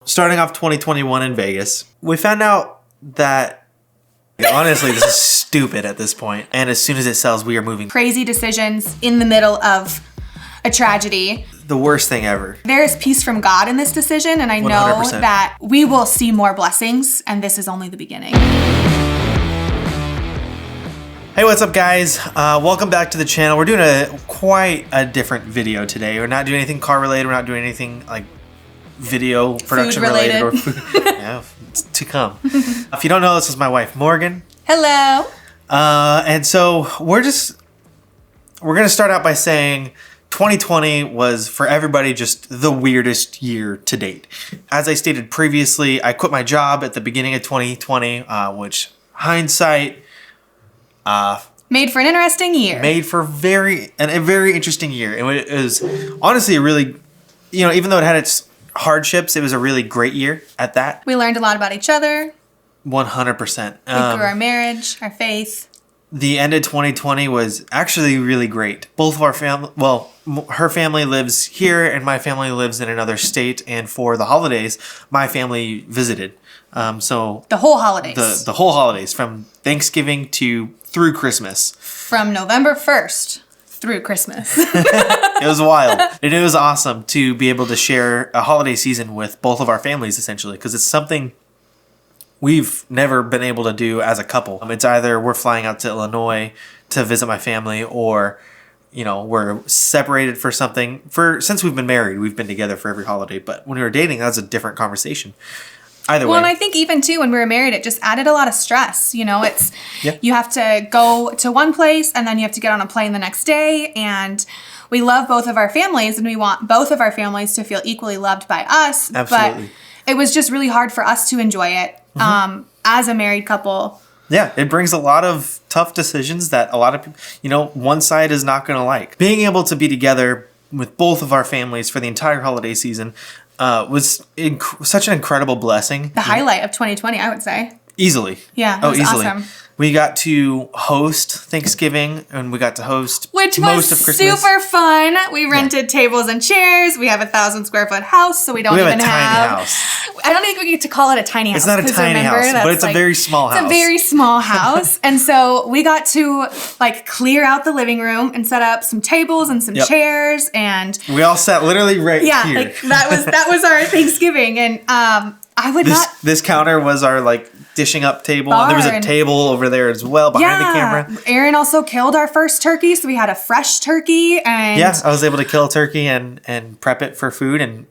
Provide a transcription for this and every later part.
starting off 2021 in Vegas, we found out that, honestly, this is stupid at this point. And as soon as it sells, we are moving. Crazy decisions in the middle of a tragedy. The worst thing ever. There is peace from God in this decision, and I know 100%. that we will see more blessings, and this is only the beginning. Hey, what's up, guys? Welcome back to the channel. We're doing quite a different video today. We're not doing anything car related. We're not doing anything like video production related or food. Yeah, it's to come. If you don't know, this is my wife, Morgan. Hello. And so we're gonna start out by saying 2020 was for everybody just the weirdest year to date. As I stated previously, I quit my job at the beginning of 2020, which hindsight. Made for an interesting year. Made for a very interesting year. It was honestly a really, even though it had its hardships, it was a really great year at that. We learned a lot about each other. 100%. We grew our marriage, our faith. The end of 2020 was actually really great. Both of our family, her family lives here and my family lives in another state. And for the holidays, my family visited. So the whole holidays. The whole holidays from Thanksgiving through Christmas. From November 1st through Christmas. It was wild. And it was awesome to be able to share a holiday season with both of our families, essentially, because it's something we've never been able to do as a couple. It's either we're flying out to Illinois to visit my family, or we're separated for something. Since we've been married, we've been together for every holiday. But when we were dating, that was a different conversation. Either way. Well, and I think even too, when we were married, it just added a lot of stress. It's You have to go to one place and then you have to get on a plane the next day. And we love both of our families and we want both of our families to feel equally loved by us. Absolutely. But it was just really hard for us to enjoy it as a married couple. Yeah, it brings a lot of tough decisions that a lot of people, one side is not going to like. Being able to be together with both of our families for the entire holiday season was such an incredible blessing. The highlight of 2020, I would say. Easily. Yeah, it was easily. awesome. We got to host Thanksgiving and we got to host most of Christmas. Super fun. We rented tables and chairs. We have a 1,000 square foot house, so we don't even have a tiny house. I don't think we get to call it a tiny house. It's not a tiny house, but it's a very small house. It's a very small house. And so we got to clear out the living room and set up some tables and some chairs, and we all sat literally right here. That was our Thanksgiving. And this counter was our dishing up table. And there was a table over there as well behind the camera. Aaron also killed our first turkey, so we had a fresh turkey. And I was able to kill a turkey and prep it for food, and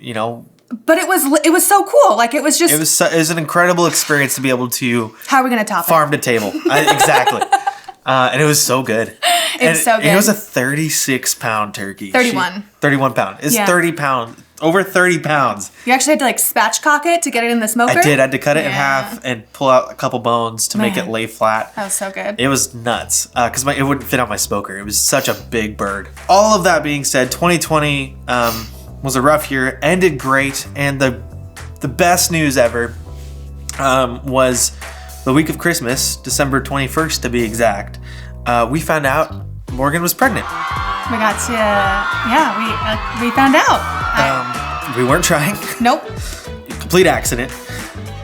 But it was so cool. It was an incredible experience to be able to. How are we gonna top farm to table? Exactly. And it was so good. It's so good. It was a 36-pound turkey. 31 pound. It's 30 pounds. Over 30 pounds. You actually had to spatchcock it to get it in the smoker? I did. I had to cut it in half and pull out a couple bones to make it lay flat. That was so good. It was nuts because it wouldn't fit on my smoker. It was such a big bird. All of that being said, 2020 was a rough year. Ended great. And the best news ever was the week of Christmas, December 21st to be exact. We found out Morgan was pregnant. We got to, we found out. We weren't trying. Nope. Complete accident.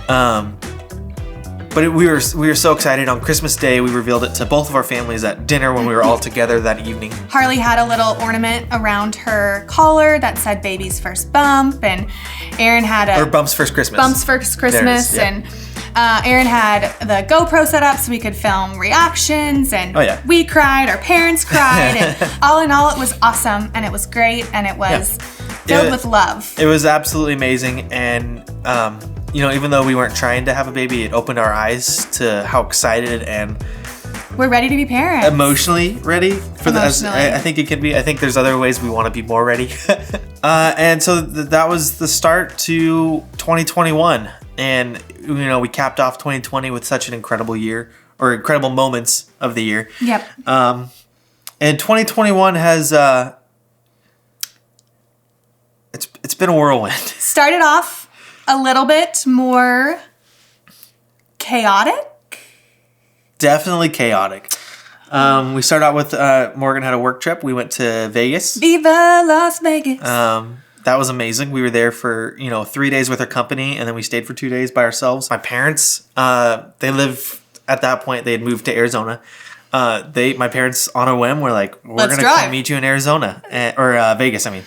But we were so excited. On Christmas Day, we revealed it to both of our families at dinner when we were all together that evening. Harley had a little ornament around her collar that said "Baby's First Bump," and Aaron had Bump's First Christmas. Bump's First Christmas, and Aaron had the GoPro set up so we could film reactions, and we cried, our parents cried, and all in all, it was awesome, and it was great, and it was filled with love. It was absolutely amazing, and even though we weren't trying to have a baby, it opened our eyes to how excited and we're ready to be parents. Emotionally ready for this. I think it can be. I think there's other ways we want to be more ready. And so that was the start to 2021. And, we capped off 2020 with such an incredible year, or incredible moments of the year. Yep. And 2021 has, it's been a whirlwind. Started off a little bit more chaotic. Definitely chaotic. We started out with Morgan had a work trip. We went to Vegas. Viva Las Vegas. That was amazing. We were there for, 3 days with her company, and then we stayed for 2 days by ourselves. My parents, they live, at that point, they had moved to Arizona. My parents, on a whim, were like, we're going to come meet you in Arizona, or Vegas, I mean.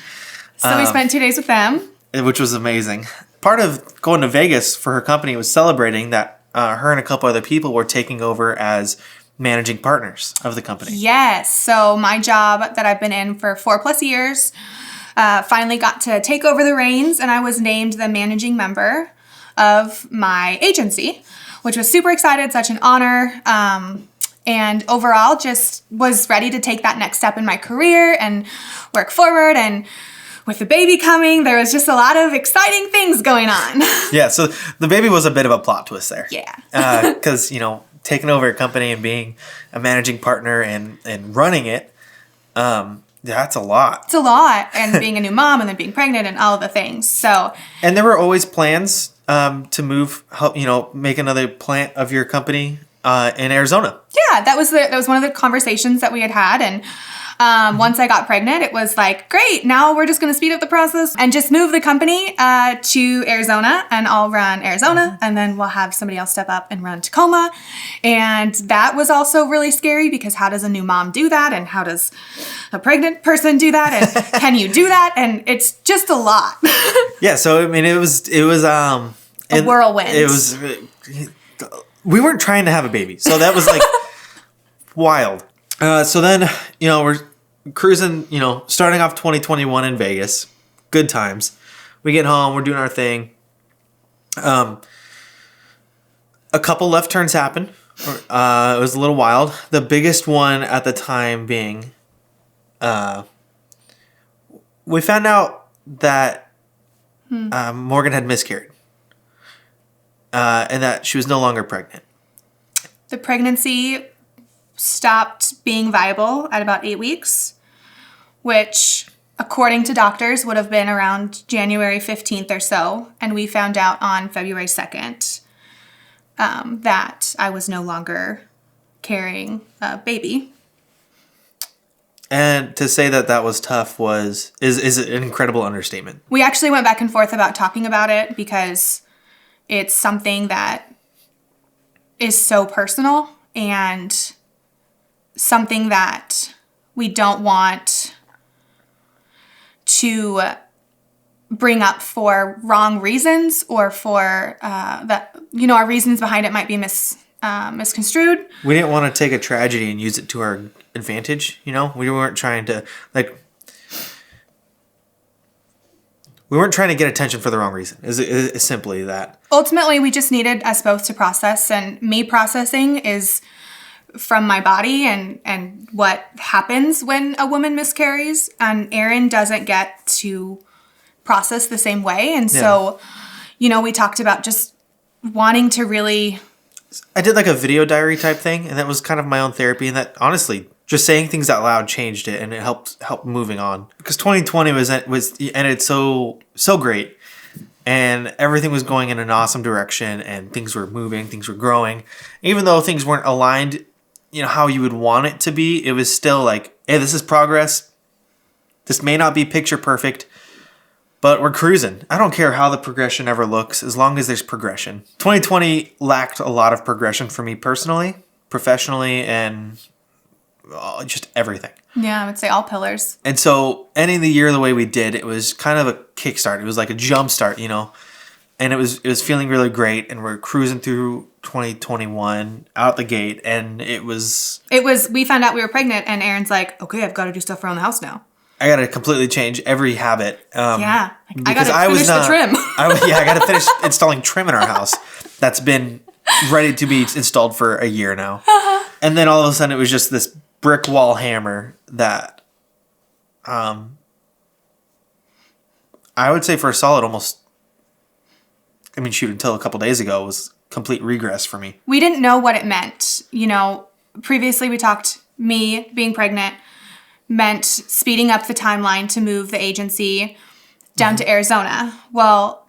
So we spent 2 days with them. Which was amazing. Part of going to Vegas for her company was celebrating that her and a couple other people were taking over as managing partners of the company. Yes. So my job that I've been in for 4+ years finally got to take over the reins, and I was named the managing member of my agency, which was super excited, such an honor. And overall just was ready to take that next step in my career and work forward. And with the baby coming, there was just a lot of exciting things going on. Yeah, so the baby was a bit of a plot twist there. Yeah. Because, taking over a company and being a managing partner and running it, that's a lot. It's a lot. And being a new mom and then being pregnant and all of the things. So. And there were always plans to move, make another plant of your company in Arizona. Yeah, that was one of the conversations that we had. And once I got pregnant, it was like, great, now we're just going to speed up the process and just move the company to Arizona, and I'll run Arizona, and then we'll have somebody else step up and run Tacoma. And that was also really scary, because how does a new mom do that? And how does a pregnant person do that? And can you do that? And it's just a lot. Yeah, so I mean, it was a whirlwind. It was, we weren't trying to have a baby, so that was like wild. So then, we're cruising, starting off 2021 in Vegas. Good times. We get home, we're doing our thing. A couple left turns happen. It was a little wild. The biggest one at the time being, we found out that Morgan had miscarried. And that she was no longer pregnant. The pregnancy stopped being viable at about 8 weeks, which, according to doctors, would have been around January 15th or so. And we found out on February 2nd that I was no longer carrying a baby. And to say that was tough is an incredible understatement. We actually went back and forth about talking about it, because it's something that is so personal and something that we don't want to bring up for wrong reasons, or for that, our reasons behind it might be misconstrued. We didn't want to take a tragedy and use it to our advantage. We weren't trying to we weren't trying to get attention for the wrong reason. Is simply that. Ultimately, we just needed us both to process, and me processing is from my body and what happens when a woman miscarries, and Aaron doesn't get to process the same way. And so, we talked about just wanting to really... I did like a video diary type thing, and that was kind of my own therapy, and that honestly, just saying things out loud changed it, and it helped moving on. Because 2020 ended so great, and everything was going in an awesome direction, and things were moving, things were growing. Even though things weren't aligned, how you would want it to be, it was still like, hey, this is progress. This may not be picture perfect, but we're cruising. I don't care how the progression ever looks, as long as there's progression. 2020 lacked a lot of progression for me personally, professionally, and just everything. Yeah, I would say all pillars. And so ending the year the way we did, it was kind of a kickstart. It was like a jump start, and it was feeling really great. And we're cruising through 2021 out the gate, and we found out we were pregnant, and Aaron's like, okay, I've got to do stuff around the house now. I got to completely change every habit. I got to finish the trim. I got to finish installing trim in our house. That's been ready to be installed for a year now. And then all of a sudden it was just this brick wall hammer that I would say for a solid until a couple days ago was complete regress for me. We didn't know what it meant. Previously we talked, me being pregnant meant speeding up the timeline to move the agency down to Arizona. Well,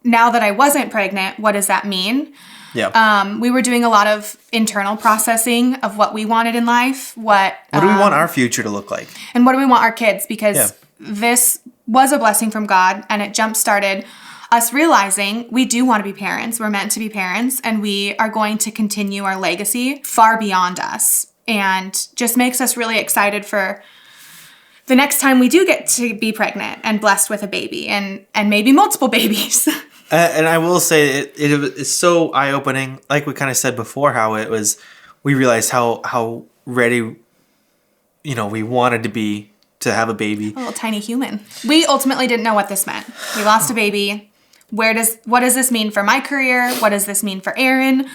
now that I wasn't pregnant, what does that mean? Yeah. We were doing a lot of internal processing of what we wanted in life. What do we want our future to look like? And what do we want our kids? Because this was a blessing from God, and it jump-started us realizing we do want to be parents. We're meant to be parents, and we are going to continue our legacy far beyond us, and just makes us really excited for the next time we do get to be pregnant and blessed with a baby and maybe multiple babies. And I will say it's so eye-opening. Like we kind of said before, how it was, we realized how ready, we wanted to be to have a baby. A little tiny human. We ultimately didn't know what this meant. We lost a baby. What does this mean for my career? What does this mean for Aaron?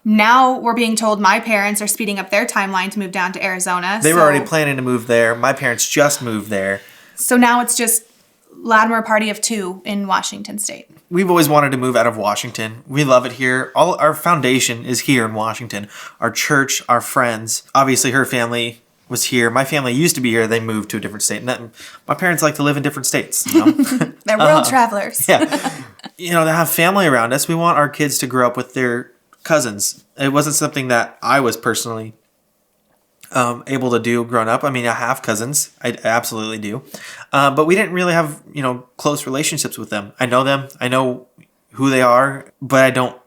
Now we're being told my parents are speeding up their timeline to move down to Arizona. They were already planning to move there. My parents just moved there. So now it's just Latimer party of 2 in Washington State. We've always wanted to move out of Washington. We love it here. All our foundation is here in Washington. Our church, our friends. Obviously, her family was here. My family used to be here. They moved to a different state. And my parents like to live in different states. They're world travelers. Yeah. To have family around us. We want our kids to grow up with their cousins. It wasn't something that I was personally able to do growing up. I mean, I have cousins. I absolutely do. But we didn't really have, close relationships with them. I know them. I know who they are, but I don't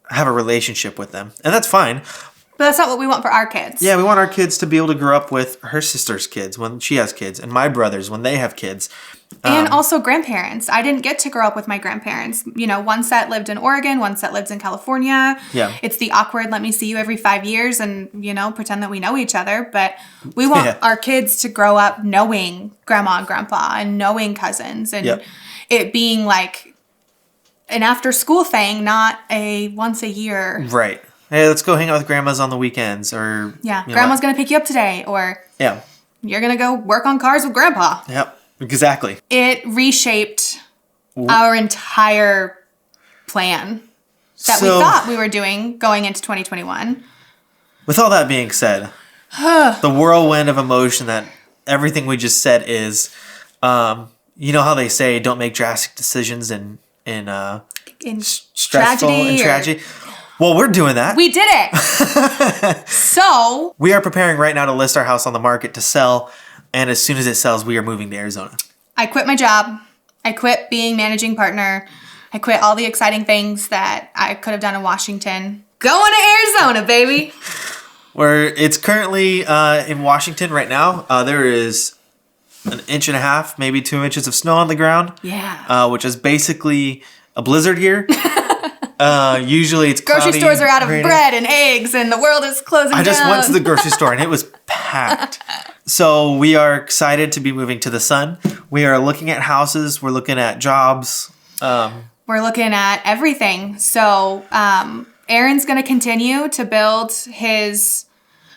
have a relationship with them. And that's fine. But that's not what we want for our kids. Yeah, we want our kids to be able to grow up with her sister's kids when she has kids, and my brothers when they have kids. And also grandparents. I didn't get to grow up with my grandparents. One set lived in Oregon, one set lived in California. Yeah. It's the awkward, let me see you every 5 years and, pretend that we know each other. But we want our kids to grow up knowing grandma and grandpa and knowing cousins and it being like an after school thing, not a once a year. Right. Hey, let's go hang out with grandmas on the weekends or... Yeah, grandma's going to pick you up today or... Yeah. You're going to go work on cars with grandpa. Yep. Exactly. It reshaped our entire plan that we thought we were doing going into 2021. With all that being said, the whirlwind of emotion that everything we just said is, you know how they say don't make drastic decisions in stressful and tragedy? Well, we're doing that. We did it. So we are preparing right now to list our house on the market to sell. And as soon as it sells, we are moving to Arizona. I quit my job. I quit being managing partner. I quit all the exciting things that I could have done in Washington. Going to Arizona, baby. Where it's currently in Washington right now. There is 1.5 inches, maybe 2 inches of snow on the ground. Yeah. Which is basically a blizzard here. Usually it's grocery cloudy, stores are out of rainy. bread and eggs and the world is closing down. I just went to the grocery store and it was packed. So we are excited to be moving to the sun. We are looking at houses. We're looking at jobs. We're looking at everything. So Aaron's going to continue to build his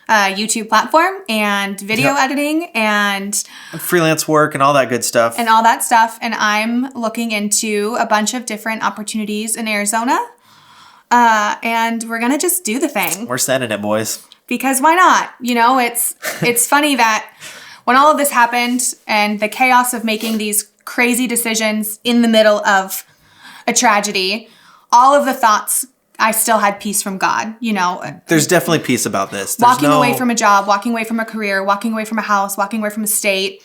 YouTube platform and video editing and freelance work and all that good stuff. And all that stuff. And I'm looking into a bunch of different opportunities in Arizona. And we're going to just do the thing. We're sending it, boys. Because why not? It's funny that when all of this happened and the chaos of making these crazy decisions in the middle of a tragedy, all of the thoughts, I still had peace from God, There's definitely peace about this. Walking away from a job, walking away from a career, walking away from a house, walking away from a state,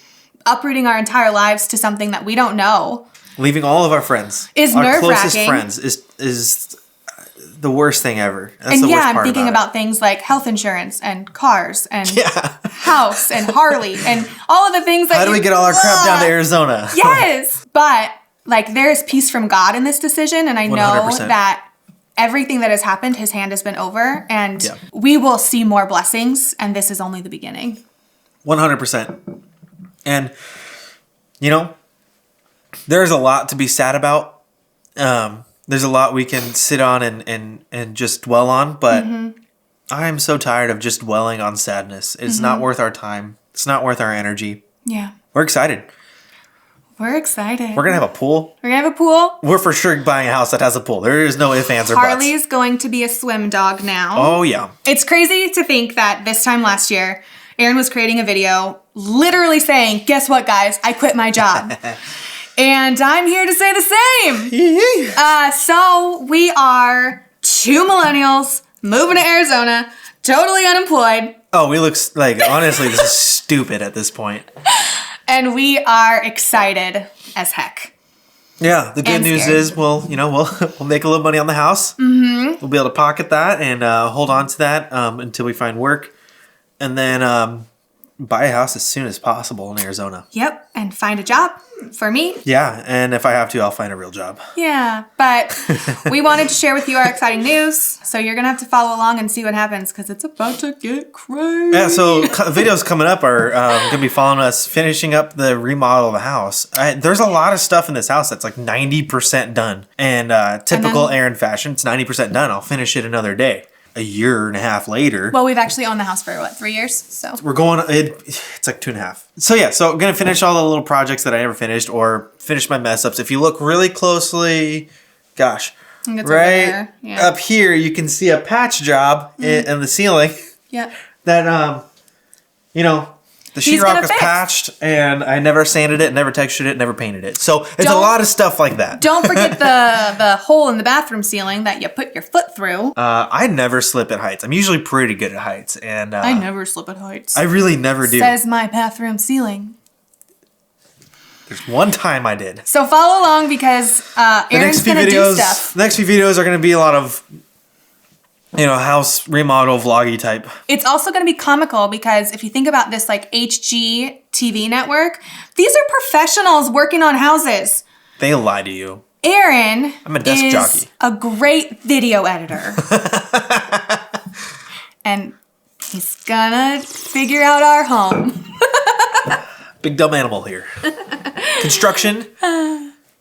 uprooting our entire lives to something that we don't know. Leaving all of our friends. Is our nerve-wracking. Closest friends is the worst thing ever. That's the worst part I'm thinking about things like health insurance and cars and house and Harley and all of the things that How do we get all our crap down to Arizona? Yes. But there is peace from God in this decision. And I know 100%. that everything that has happened, his hand has been over and we will see more blessings. And this is only the beginning. 100%. And, there's a lot to be sad about. There's a lot we can sit on and just dwell on, but I am so tired of just dwelling on sadness. It's not worth our time. It's not worth our energy. Yeah. We're excited. We're excited. We're going to have a pool. We're going to have a pool. We're for sure buying a house that has a pool. There is no ifs, ands, or buts. Harley's going to be a swim dog now. Oh, yeah. It's crazy to think that this time last year, Aaron was creating a video literally saying, guess what, guys? I quit my job. And I'm here to say the same. So we are 2 millennials moving to Arizona, totally unemployed. Oh, we look like, honestly, this is stupid at this point. And we are excited as heck. Yeah, the good And news scared. is, we'll make a little money on the house. Mm-hmm. We'll be able to pocket that and hold on to that until we find work, and then buy a house as soon as possible in Arizona. Yep, and find a job for me. Yeah, and if I have to, I'll find a real job. Yeah, but we wanted to share with you our exciting news, so you're gonna have to follow along and see what happens because it's about to get crazy. Yeah, so videos coming up are gonna be following us finishing up the remodel of the house. There's a lot of stuff in this house that's like 90% done, and typical Aaron fashion, it's 90% done. I'll finish it another day. A year and a half later. Well, we've actually owned the house for what, 3 years? So We're going, it's like 2.5. So yeah, so I'm going to finish all the little projects that I never finished or finish my mess ups. If you look really closely, gosh, I think it's right over there. Yeah. up here, you can see a patch job in the ceiling Yeah. that, the He's sheetrock gonna is fix. patched and I never sanded it, never textured it, never painted it. So it's a lot of stuff like that. Don't forget the hole in the bathroom ceiling that you put your foot through. I never slip at heights. I'm usually pretty good at heights. And I never slip at heights. I really never do. Says my bathroom ceiling. There's one time I did. So follow along because Aaron's gonna do stuff. The next few videos are gonna be a lot of, house remodel vloggy type. It's also going to be comical because if you think about this like HG TV network, these are professionals working on houses. They lie to you. Aaron I'm a desk is jockey. a great video editor. And he's gonna figure out our home. Big dumb animal here. Construction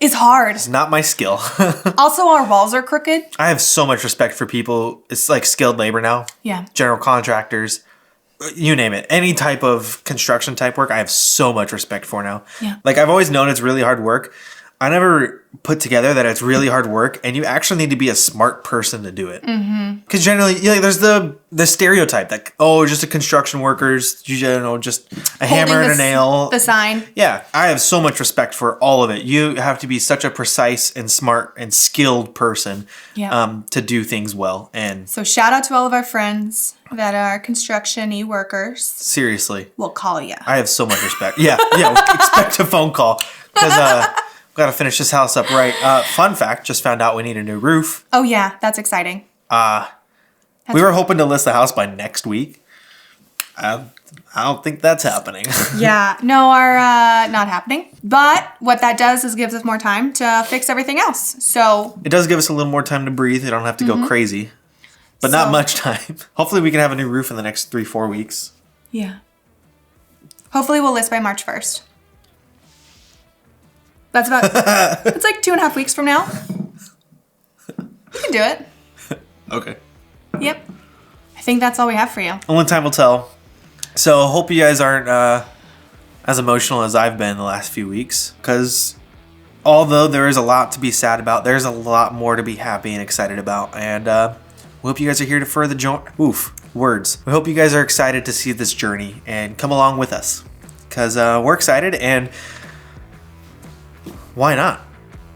It's hard. is not my skill. Also, our walls are crooked. I have so much respect for people. It's like skilled labor now. Yeah. General contractors. You name it. Any type of construction type work, I have so much respect for now. Yeah. Like, I've always known it's really hard work. I never put together that it's really hard work, and you actually need to be a smart person to do it. Because generally, there's the stereotype that, just a construction worker's, just a hammer and a nail. The sign. Yeah, I have so much respect for all of it. You have to be such a precise and smart and skilled person to do things well. And So shout out to all of our friends that are construction-y workers. seriously, We'll call you. I have so much respect. Yeah, expect a phone call. Because got to finish this house up right. Fun fact, just found out we need a new roof. Oh yeah, that's exciting. We were hoping to list the house by next week. I don't think that's happening. Yeah, no, are not happening. But what that does is gives us more time to fix everything else. So It does give us a little more time to breathe. You don't have to go crazy. But not much time. Hopefully we can have a new roof in the next 3-4 weeks. yeah, hopefully we'll list by March 1st. That's about. It's like 2.5 weeks from now. We can do it. Okay. Yep. I think that's all we have for you. Only time will tell. So hope you guys aren't as emotional as I've been the last few weeks. Because although there is a lot to be sad about, there's a lot more to be happy and excited about. And we hope you guys are here to further words. We hope you guys are excited to see this journey and come along with us. Because we're excited, and why not?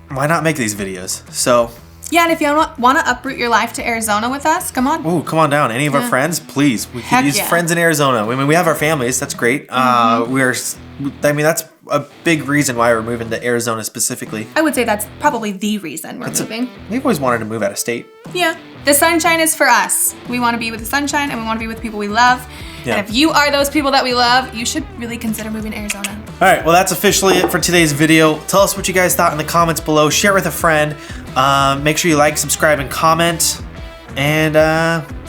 Why not make these videos? So Yeah, and if you want to uproot your life to Arizona with us, come on. ooh, come on down. Any of our friends, please. We Heck could use yeah. friends in Arizona. I mean, we have our families. That's great. That's a big reason why we're moving to Arizona specifically. I would say that's probably the reason we're moving. We've always wanted to move out of state. Yeah. The sunshine is for us. We want to be with the sunshine and we want to be with people we love. Yeah. And if you are those people that we love, you should really consider moving to Arizona. All right, well, that's officially it for today's video. Tell us what you guys thought in the comments below. Share it with a friend. Make sure you like, subscribe, and comment. And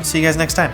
see you guys next time.